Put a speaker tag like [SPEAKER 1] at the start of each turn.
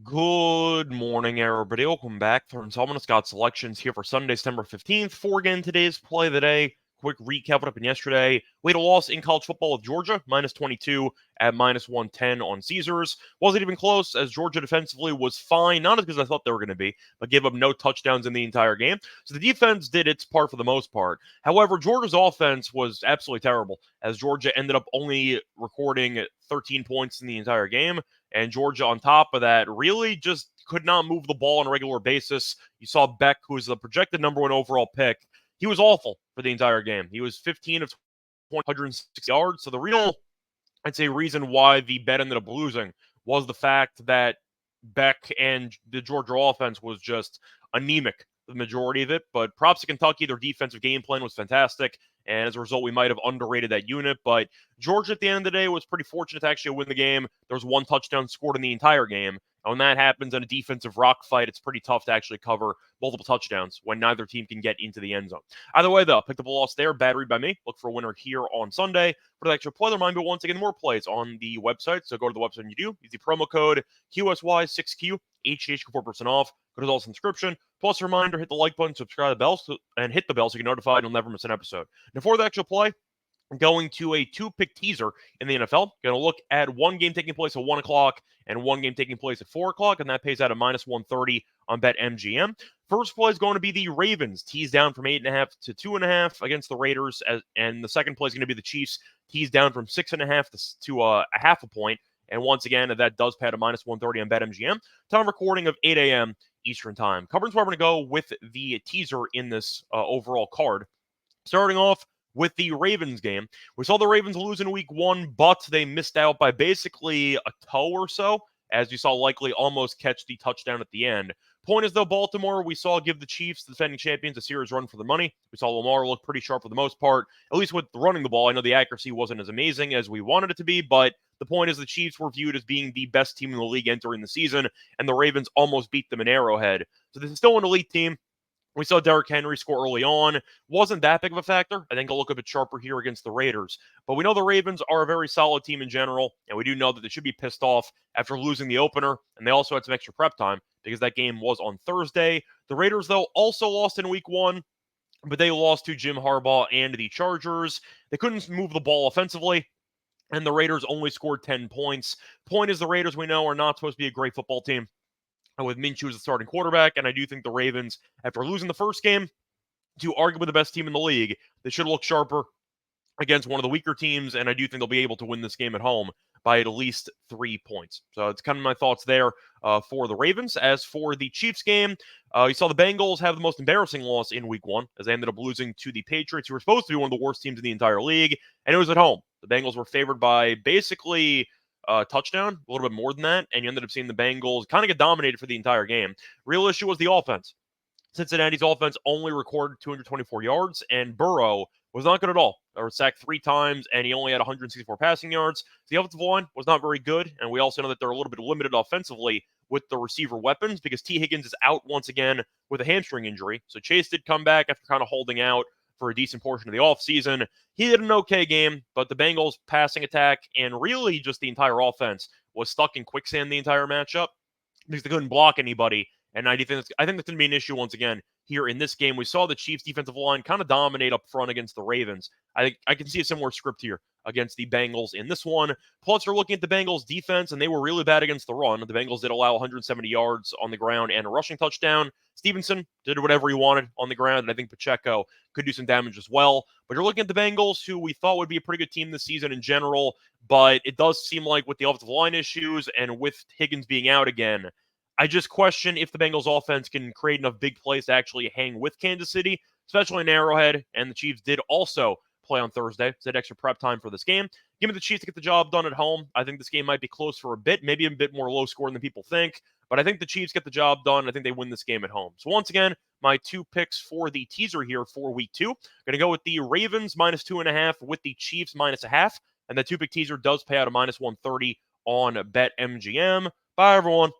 [SPEAKER 1] Good morning, everybody. Welcome back for installment of Scott's selections here for Sunday, September 15th. For again, today's play of the day. Quick recap what happened yesterday. We had a loss in college football with Georgia, minus 22 at minus 110 on Caesars. Wasn't even close, as Georgia defensively was fine, not as good as I thought they were going to be, but gave up no touchdowns in the entire game. So the defense did its part for the most part. However, Georgia's offense was absolutely terrible, as Georgia ended up only recording 13 points in the entire game. And Georgia, on top of that, really just could not move the ball on a regular basis. You saw Beck, who was the projected number one overall pick. He was awful for the entire game. He was 15 of 20, 106 yards. So the real, I'd say, reason why the bet ended up losing was the fact that Beck and the Georgia offense was just anemic, the majority of it. But props to Kentucky. Their defensive game plan was fantastic. And as a result, we might have underrated that unit. But Georgia, at the end of the day, was pretty fortunate to actually win the game. There was one touchdown scored in the entire game. And when that happens in a defensive rock fight, it's pretty tough to actually cover multiple touchdowns when neither team can get into the end zone. Either way, though, picked up a loss there. Bad read by me. Look for a winner here on Sunday. For the extra play, reminder, once again, more plays on the website. So go to the website and you do. Use the promo code QSY6Q, HH for 4% off. Go to the also description. Plus, a reminder, hit the like button, subscribe to the bell, and hit the bell so you get notified and you'll never miss an episode. Now, for the actual play, I'm going to a two-pick teaser in the NFL. Going to look at one game taking place at 1 o'clock and one game taking place at 4 o'clock, and that pays out at minus 130 on BetMGM. First play is going to be the Ravens, teased down from 8.5 to 2.5 against the Raiders, and the second play is going to be the Chiefs, teased down from 6.5 to a half a point. And once again, that does pay at a minus 130 on BetMGM. Time recording of 8 a.m. Eastern Time. Coverage where we're going to go with the teaser in this overall card. Starting off with the Ravens game. We saw the Ravens lose in week one, but they missed out by basically a toe or so, as you saw likely almost catch the touchdown at the end. Point is, though, Baltimore, we saw give the Chiefs, the defending champions, a serious run for the money. We saw Lamar look pretty sharp for the most part, at least with running the ball. I know the accuracy wasn't as amazing as we wanted it to be, but the point is the Chiefs were viewed as being the best team in the league entering the season, and the Ravens almost beat them in Arrowhead. So this is still an elite team. We saw Derrick Henry score early on. Wasn't that big of a factor. I think I'll look a bit sharper here against the Raiders. But we know the Ravens are a very solid team in general, and we do know that they should be pissed off after losing the opener, and they also had some extra prep time because that game was on Thursday. The Raiders, though, also lost in week one, but they lost to Jim Harbaugh and the Chargers. They couldn't move the ball offensively, and the Raiders only scored 10 points. Point is, the Raiders, we know, are not supposed to be a great football team with Minshew as the starting quarterback, and I do think the Ravens, after losing the first game to arguably the best team in the league, they should look sharper against one of the weaker teams, and I do think they'll be able to win this game at home by at least 3 points. So it's kind of my thoughts there for the Ravens. As for the Chiefs game, you saw the Bengals have the most embarrassing loss in week one, as they ended up losing to the Patriots, who were supposed to be one of the worst teams in the entire league, and it was at home. The Bengals were favored by basically touchdown, a little bit more than that, and you ended up seeing the Bengals kind of get dominated for the entire game. Real issue was the offense. Cincinnati's offense only recorded 224 yards, and Burrow was not good at all. They were sacked 3 times, and he only had 164 passing yards. The offensive line was not very good, and we also know that they're a little bit limited offensively with the receiver weapons because T. Higgins is out once again with a hamstring injury. So Chase did come back after kind of holding out for a decent portion of the offseason. He did an okay game, but the Bengals' passing attack and really just the entire offense was stuck in quicksand the entire matchup because they couldn't block anybody. And I think that's going to be an issue once again here in this game. We saw the Chiefs' defensive line kind of dominate up front against the Ravens. I can see a similar script here against the Bengals in this one. Plus, we're looking at the Bengals' defense, and they were really bad against the run. The Bengals did allow 170 yards on the ground and a rushing touchdown. Stevenson did whatever he wanted on the ground, and I think Pacheco could do some damage as well. But you're looking at the Bengals, who we thought would be a pretty good team this season in general, but it does seem like with the offensive line issues and with Higgins being out again, I just question if the Bengals offense can create enough big plays to actually hang with Kansas City, especially in Arrowhead. And the Chiefs did also play on Thursday. So had extra prep time for this game. Give me the Chiefs to get the job done at home. I think this game might be close for a bit, maybe a bit more low scoring than people think. But I think the Chiefs get the job done. I think they win this game at home. So once again, my 2 picks for the teaser here for week 2. Going to go with the Ravens minus 2.5 with the Chiefs minus a half. And the 2-pick teaser does pay out a minus 130 on BetMGM. Bye, everyone.